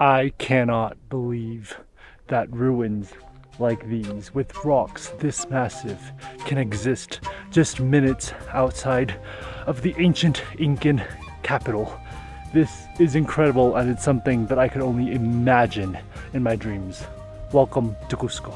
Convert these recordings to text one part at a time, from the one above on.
I cannot believe that ruins like these with rocks this massive can exist just minutes outside of the ancient Incan capital. This is incredible, and it's something that I could only imagine in my dreams. Welcome to Cusco.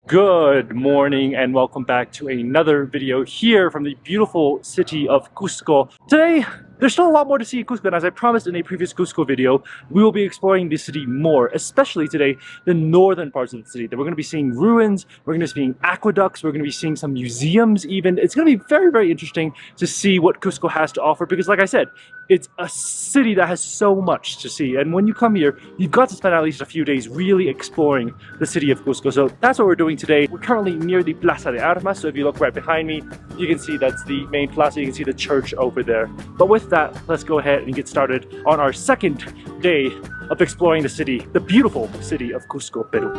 Good morning and welcome back to another video here from the beautiful city of Cusco. Today, there's still a lot more to see in Cusco, and as I promised in a previous Cusco video, we will be exploring the city more, especially today, the northern parts of the city. We're going to be seeing ruins, we're going to be seeing aqueducts, we're going to be seeing some museums even. It's going to be very, very interesting to see what Cusco has to offer because, like I said, it's a city that has so much to see, and when you come here, you've got to spend at least a few days really exploring the city of Cusco. So that's what we're doing today. We're currently near the Plaza de Armas, so if you look right behind me, you can see that's the main plaza. You can see the church over there. But with that, let's go ahead and get started on our second day of exploring the city, the beautiful city of Cusco, Peru.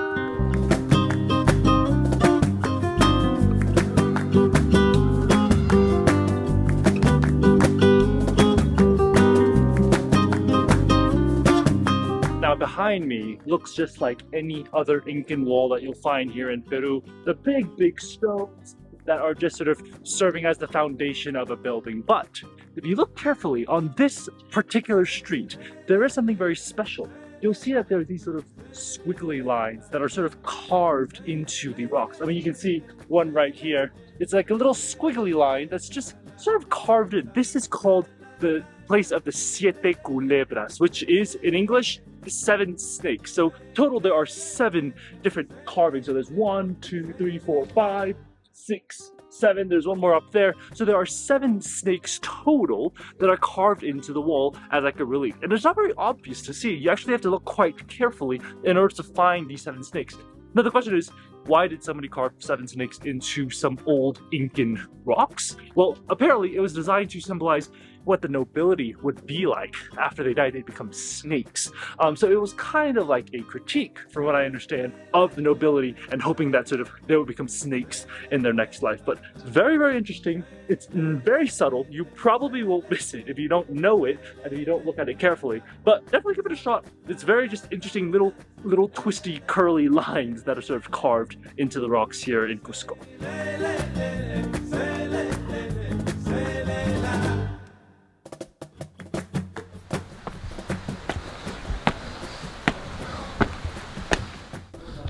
Now behind me looks just like any other Incan wall that you'll find here in Peru. The big stones that are just sort of serving as the foundation of a building. But if you look carefully on this particular street, there is something very special. You'll see that there are these sort of squiggly lines that are sort of carved into the rocks. I mean, you can see one right here. It's like a little squiggly line that's just sort of carved in. This is called the place of the Siete culebras, which is in English, the 7 snakes. So total there are 7 different carvings. So there's 1, 2, 3, 4, 5, 6, 7, there's one more up there. So there are 7 snakes total that are carved into the wall as like a relief. And it's not very obvious to see. You actually have to look quite carefully in order to find these 7 snakes. Now the question is, why did somebody carve 7 snakes into some old Incan rocks? Well, apparently it was designed to symbolize what the nobility would be like after they died. They'd become snakes. So it was kind of like a critique, from what I understand, of the nobility and hoping that sort of they would become snakes in their next life. But it's very, very interesting. It's very subtle. You probably won't miss it if you don't know it and if you don't look at it carefully. But definitely give it a shot. It's very just interesting little twisty, curly lines that are sort of carved into the rocks here in Cusco.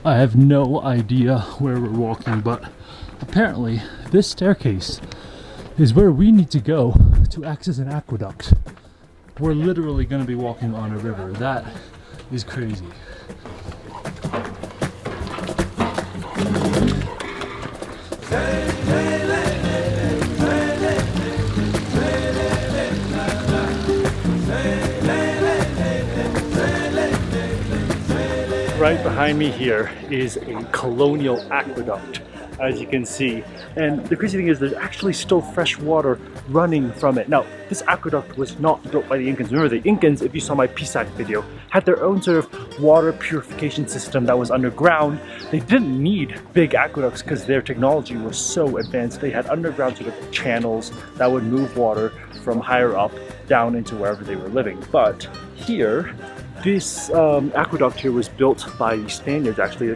I have no idea where we're walking, but apparently this staircase is where we need to go to access an aqueduct. We're literally going to be walking on a river. That is crazy. Right behind me here is a Colonial aqueduct, as you can see. And the crazy thing is there's actually still fresh water running from it. Now, this aqueduct was not built by the Incans. Remember, the Incans, if you saw my PSAC video, had their own sort of water purification system that was underground. They didn't need big aqueducts because their technology was so advanced. They had underground sort of channels that would move water from higher up down into wherever they were living. But here, this aqueduct here was built by the Spaniards, actually.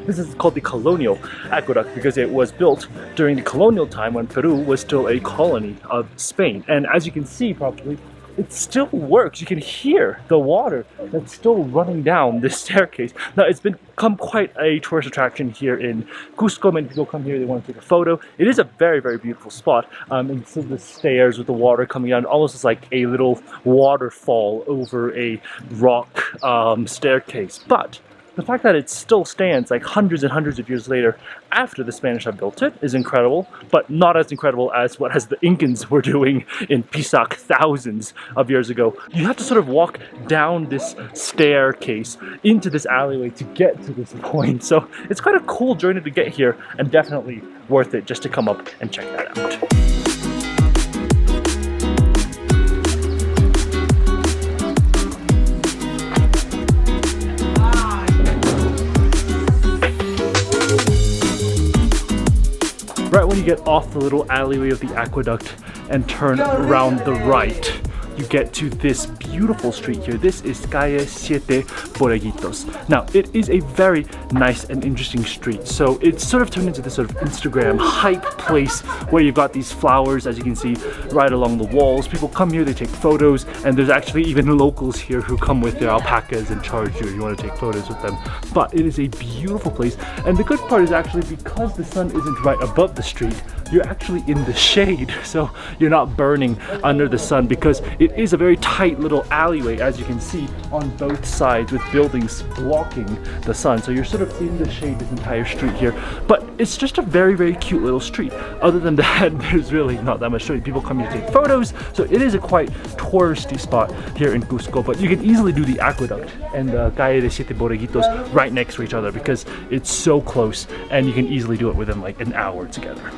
This is called the Colonial Aqueduct because it was built during the colonial time when Peru was still a colony of Spain. And as you can see probably, it still works. You can hear the water that's still running down this staircase. Now, it's become quite a tourist attraction here in Cusco. Many people come here, they want to take a photo. It is a very, very beautiful spot. And so the stairs with the water coming down, almost as like a little waterfall over a rock staircase. But the fact that it still stands like hundreds and hundreds of years later after the Spanish have built it is incredible, but not as incredible as what the Incans were doing in Pisac thousands of years ago. You have to sort of walk down this staircase into this alleyway to get to this point. So it's quite a cool journey to get here, and definitely worth it just to come up and check that out. Right when you get off the little alleyway of the aqueduct and turn around the right, you get to this beautiful street here. This is Calle Siete Borreguitos. Now, it is a very nice and interesting street. So it's sort of turned into this sort of Instagram hype place where you've got these flowers, as you can see, right along the walls. People come here, they take photos, and there's actually even locals here who come with their alpacas and charge you if you want to take photos with them. But it is a beautiful place, and the good part is actually because the sun isn't right above the street, you're actually in the shade, so you're not burning under the sun, because it is a very tight little alleyway, as you can see, on both sides with buildings blocking the sun. So you're sort of in the shade this entire street here. But it's just a very, very cute little street. Other than that, there's really not that much street. People come here to take photos, so it is a quite touristy spot here in Cusco. But you can easily do the aqueduct and the Calle de Siete Borreguitos right next to each other because it's so close, and you can easily do it within like an hour together.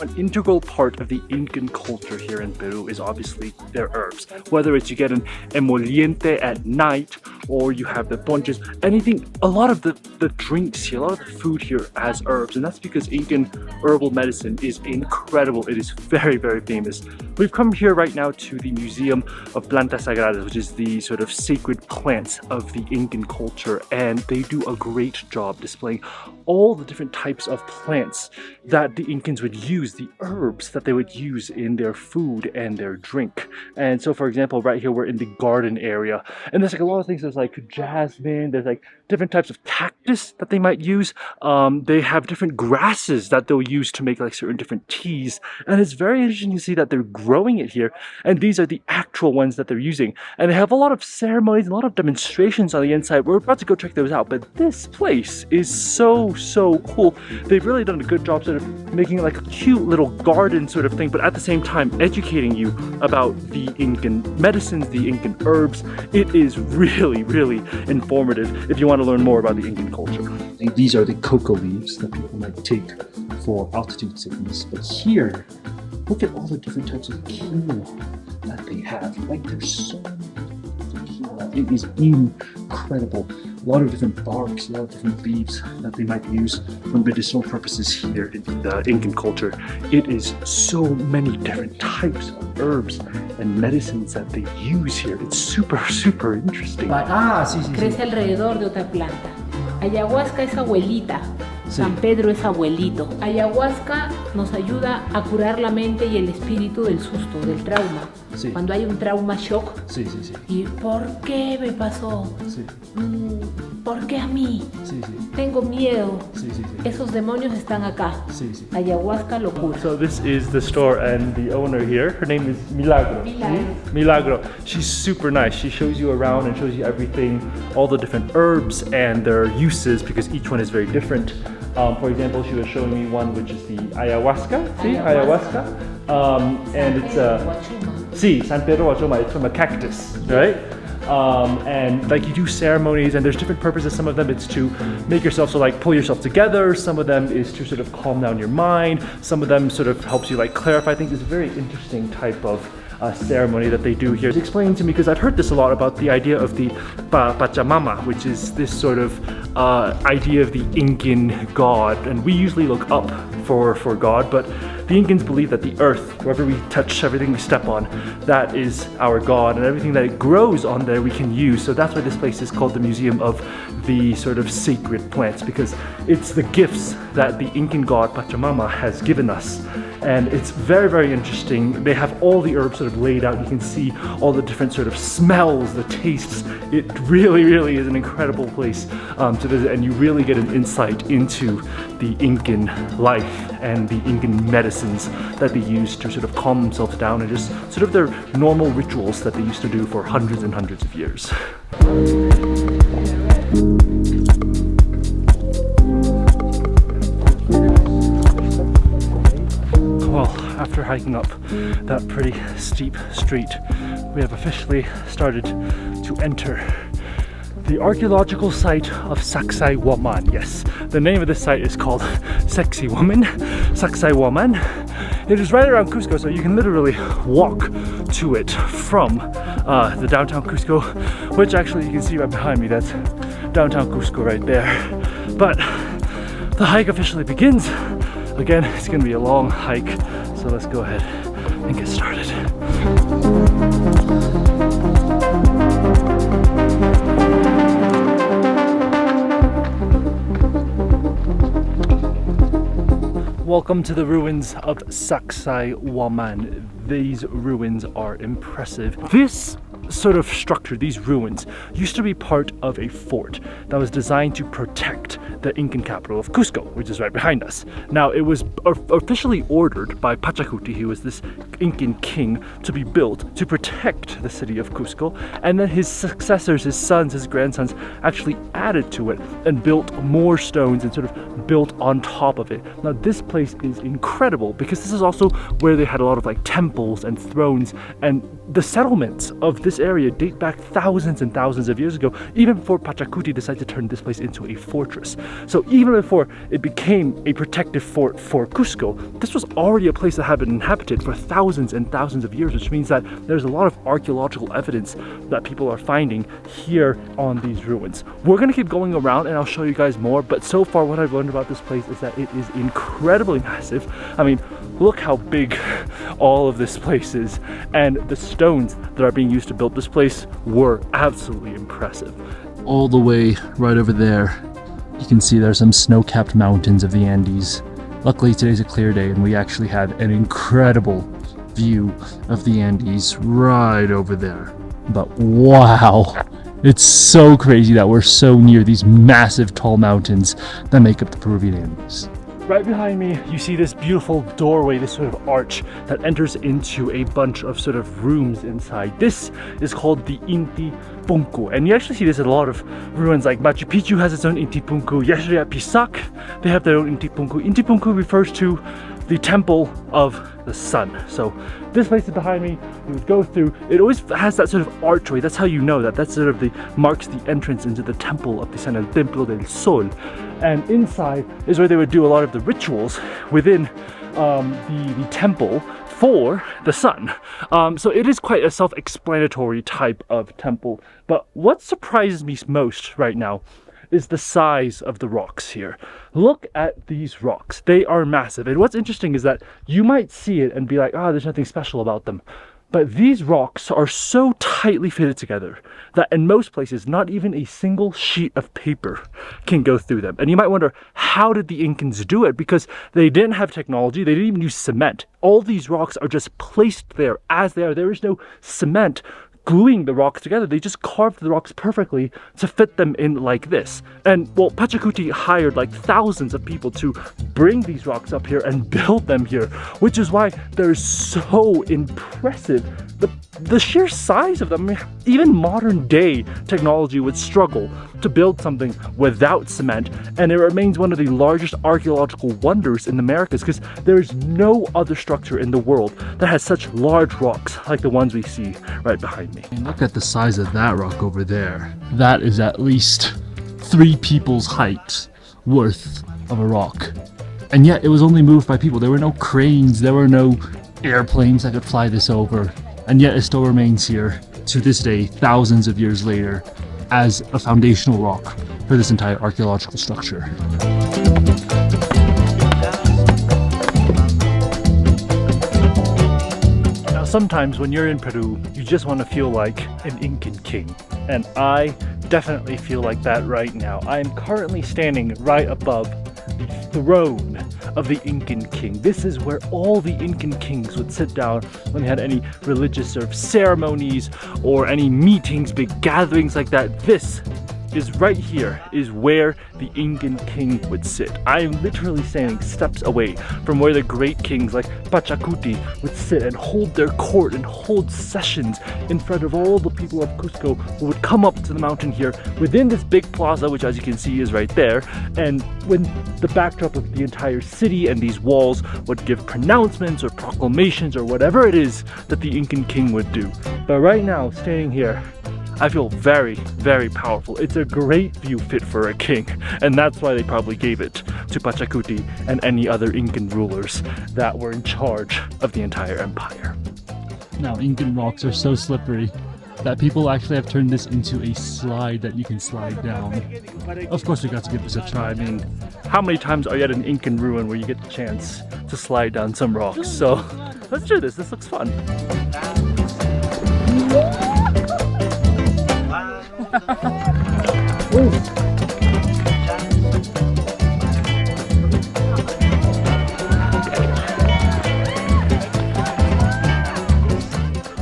An integral part of the Incan culture here in Peru is obviously their herbs. Whether it's you get an emoliente at night, or you have the ponches, anything, a lot of the drinks here, a lot of the food here has herbs, and that's because Incan herbal medicine is incredible. It is very, very famous. We've come here right now to the Museum of Plantas Sagradas, which is the sort of sacred plants of the Incan culture, and they do a great job displaying all the different types of plants that the Incans would use, the herbs that they would use in their food and their drink. And so, for example, right here we're in the garden area, and there's like a lot of things. There's like jasmine, there's like different types of cactus that they might use. They have different grasses that they'll use to make like certain different teas, and it's very interesting to see that they're growing it here, and these are the actual ones that they're using. And they have a lot of ceremonies, a lot of demonstrations on the inside. We're about to go check those out, but this place is so cool. They've really done a good job sort of making it like a cute little garden sort of thing, but at the same time educating you about the Incan medicines, the Incan herbs. It is really informative if you want to learn more about the Incan culture. These are the cocoa leaves that people might take for altitude sickness, but here, look at all the different types of quinoa that they have. Like, there's so many different quinoa. It is incredible. A lot of different barks, a lot of different leaves that they might use for medicinal purposes here in the Incan culture. It is so many different types of herbs and medicines that they use here. It's super interesting. Crece alrededor de otra planta. Ayahuasca es abuelita. San Pedro es abuelito. Ayahuasca nos ayuda a curar la mente y el espíritu del susto, del trauma. Sí. Cuando hay un trauma shock. Sí. ¿Y por qué me pasó? Sí. ¿Por qué a mí? Sí. Tengo miedo. Sí. Esos demonios están acá. Sí. Ayahuasca lo cura. So this is the store, and the owner here, her name is Milagro. Milagro. She's super nice. She shows you around and shows you everything, all the different herbs and their uses, because each one is very different. For example, she was showing me one which is the ayahuasca. See, ayahuasca. And it's San Pedro Huachuma. It's from a cactus, right? And like you do ceremonies, and there's different purposes. Some of them it's to make yourself so like pull yourself together. Some of them is to sort of calm down your mind. Some of them sort of helps you like clarify things. It's a very interesting type of ceremony that they do here. It's explaining to me, because I've heard this a lot, about the idea of the Pachamama, which is this sort of idea of the Incan god, and we usually look up for God, but the The Incans believe that the earth, wherever we touch, everything we step on, that is our God, and everything that it grows on there we can use. So that's why this place is called the Museum of the sort of sacred plants, because it's the gifts that the Incan god Pachamama has given us. And it's very, very interesting. They have all the herbs sort of laid out. You can see all the different sort of smells, the tastes. It really, really is an incredible place to visit, and you really get an insight into the Incan life and the Incan medicines that they used to sort of calm themselves down, and just sort of their normal rituals that they used to do for hundreds and hundreds of years. Well, after hiking up that pretty steep street, we have officially started to enter the archaeological site of Saqsayhuaman. Yes, the name of this site is called Saqsayhuaman. It is right around Cusco, so you can literally walk to it from the downtown Cusco, which actually you can see right behind me. That's downtown Cusco right there. But the hike officially begins. Again, it's going to be a long hike, so let's go ahead and get started. Welcome to the ruins of Saqsayhuaman. These ruins are impressive. This sort of structure, these ruins, used to be part of a fort that was designed to protect the Incan capital of Cusco, which is right behind us. Now, it was officially ordered by Pachacuti, who was this Incan king, to be built to protect the city of Cusco, and then his successors, his sons, his grandsons, actually added to it and built more stones and sort of built on top of it. Now, this place is incredible because this is also where they had a lot of like temples and thrones, and the settlements of this area date back thousands and thousands of years ago, even before Pachacuti decided to turn this place into a fortress. So even before it became a protective fort for Cusco, this was already a place that had been inhabited for thousands and thousands of years, which means that there's a lot of archaeological evidence that people are finding here on these ruins. We're going to keep going around and I'll show you guys more, but so far what I've learned about this place is that it is incredibly massive. I mean, look how big all of this place is, and the stones that are being used to build this place were absolutely impressive. All the way right over there, you can see there's some snow-capped mountains of the Andes. Luckily today's a clear day and we actually had an incredible view of the Andes right over there. But wow, it's so crazy that we're so near these massive tall mountains that make up the Peruvian Andes. Right behind me, you see this beautiful doorway, this sort of arch that enters into a bunch of sort of rooms inside. This is called the Inti Punku, and you actually see this in a lot of ruins, like Machu Picchu has its own Inti Punku. Yesterday at Pisac, they have their own Inti Punku. Inti Punku refers to the temple of the sun. So this place is behind me. You would go through, it always has that sort of archway. That's how you know that. That's sort of the marks the entrance into the temple of the sun, el Templo del Sol. And inside is where they would do a lot of the rituals within the temple for the sun. So it is quite a self-explanatory type of temple. But what surprises me most right now is the size of the rocks here. Look at these rocks. They are massive. And what's interesting is that you might see it and be like, oh, there's nothing special about them. But these rocks are so tightly fitted together that in most places, not even a single sheet of paper can go through them. And you might wonder, how did the Incans do it? Because they didn't have technology. They didn't even use cement. All these rocks are just placed there as they are. There is no cement gluing the rocks together. They just carved the rocks perfectly to fit them in like this. And well, Pachacuti hired like thousands of people to bring these rocks up here and build them here, which is why they're so impressive. The sheer size of them, I mean, even modern day technology would struggle to build something without cement, and it remains one of the largest archaeological wonders in the Americas because there's no other structure in the world that has such large rocks like the ones we see right behind me. And look at the size of that rock over there. That is at least 3 people's height worth of a rock. And yet it was only moved by people. There were no cranes, there were no airplanes that could fly this over. And yet it still remains here to this day, thousands of years later, as a foundational rock for this entire archaeological structure. sometimes when you're in Peru, you just want to feel like an Incan king. And I definitely feel like that right now. I am currently standing right above the throne of the Incan king. This is where all the Incan kings would sit down when they had any religious sort of ceremonies or any meetings, big gatherings like that. This is right here is where the Incan king would sit. I am literally standing steps away from where the great kings like Pachacuti would sit and hold their court and hold sessions in front of all the people of Cusco who would come up to the mountain here within this big plaza, which as you can see is right there. And when the backdrop of the entire city and these walls would give pronouncements or proclamations or whatever it is that the Incan king would do. But right now, standing here, I feel very, very powerful. It's a great view fit for a king, and that's why they probably gave it to Pachacuti and any other Incan rulers that were in charge of the entire empire. Now, Incan rocks are so slippery that people actually have turned this into a slide that you can slide down. Of course, we got to give this a try. I mean, how many times are you at an Incan ruin where you get the chance to slide down some rocks? So let's do this. This looks fun.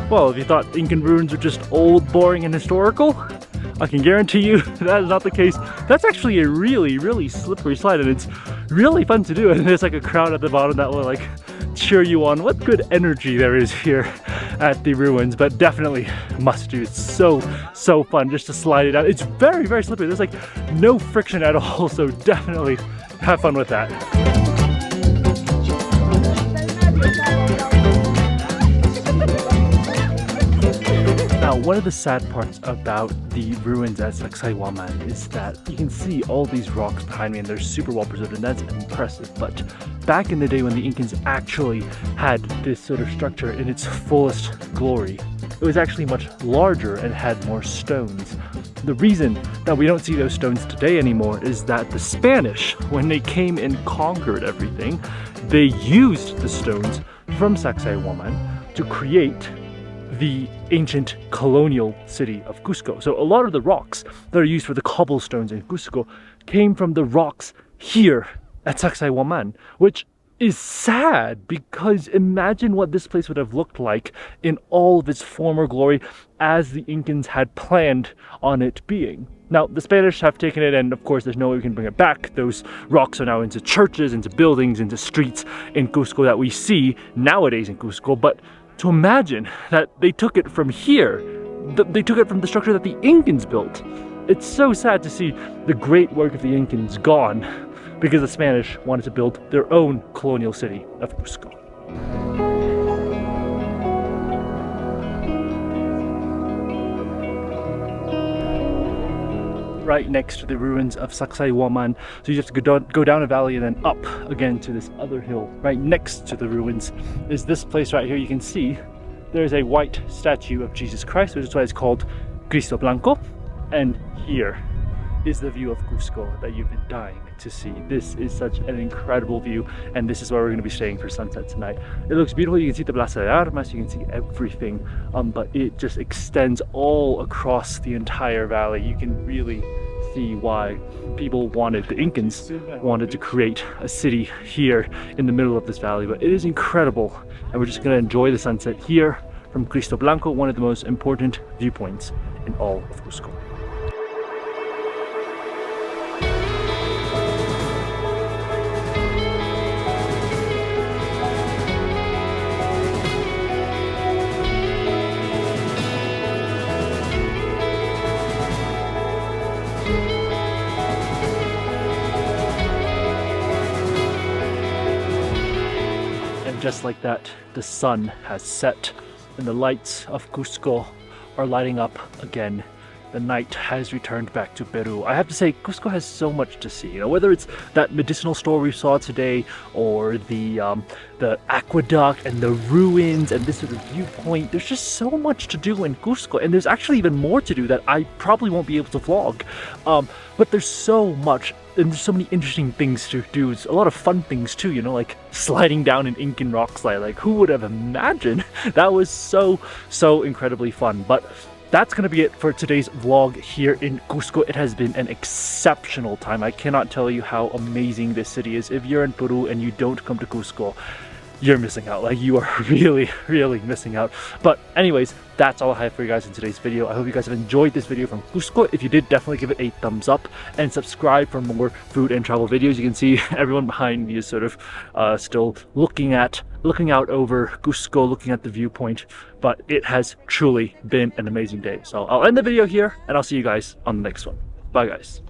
Well, if you thought Incan ruins are just old, boring, and historical, I can guarantee you that is not the case. That's actually a really, really slippery slide, and it's really fun to do. And there's like a crowd at the bottom that will like cheer you on. What good energy there is here at the ruins, but definitely must do. It's so fun just to slide it out. It's very, very slippery. There's like no friction at all, so definitely have fun with that. Now, one of the sad parts about the ruins at Saqsayhuaman is that you can see all these rocks behind me and they're super well preserved, and that's impressive. But back in the day when the Incans actually had this sort of structure in its fullest glory, it was actually much larger and had more stones. The reason that we don't see those stones today anymore is that the Spanish, when they came and conquered everything, they used the stones from Saqsayhuaman to create the ancient colonial city of Cusco. So a lot of the rocks that are used for the cobblestones in Cusco came from the rocks here at Saqsayhuaman, which is sad because imagine what this place would have looked like in all of its former glory as the Incans had planned on it being. Now, the Spanish have taken it, and of course there's no way we can bring it back. Those rocks are now into churches, into buildings, into streets in Cusco that we see nowadays in Cusco. But to imagine that they took it from here, they took it from the structure that the Incans built. It's so sad to see the great work of the Incans gone because the Spanish wanted to build their own colonial city of Cusco. Right next to the ruins of Saqsayhuaman. So you have to go down a valley and then up again to this other hill. Right next to the ruins is this place right here. You can see there's a white statue of Jesus Christ, which is why it's called Cristo Blanco. And here is the view of Cusco that you've been dying to see. This is such an incredible view, and this is where we're going to be staying for sunset tonight. It looks beautiful. You can see the Plaza de Armas, you can see everything, but it just extends all across the entire valley. You can really see why people wanted, the Incans wanted to create a city here in the middle of this valley. But it is incredible, and we're just going to enjoy the sunset here from Cristo Blanco, one of the most important viewpoints in all of Cusco. Just like that, the sun has set and the lights of Cusco are lighting up again the night has returned back to Peru. I have to say, Cusco has so much to see. You know, whether it's that medicinal store we saw today, or the aqueduct and the ruins and this sort of viewpoint. There's just so much to do in Cusco, and there's actually even more to do that I probably won't be able to vlog. But there's so much, and there's so many interesting things to do. It's a lot of fun things too, you know, like sliding down an Incan rock slide. Like, who would have imagined? That was so incredibly fun. But that's going to be it for today's vlog here in Cusco. It has been an exceptional time. I cannot tell you how amazing this city is. If you're in Peru and you don't come to Cusco, you're missing out. Like, you are really missing out. But anyways, that's all I have for you guys in today's video. I hope you guys have enjoyed this video from Cusco. If you did, definitely give it a thumbs up and subscribe for more food and travel videos. You can see everyone behind me is sort of still looking out over Cusco, looking at the viewpoint. But it has truly been an amazing day. So I'll end the video here, and I'll see you guys on the next one. Bye guys.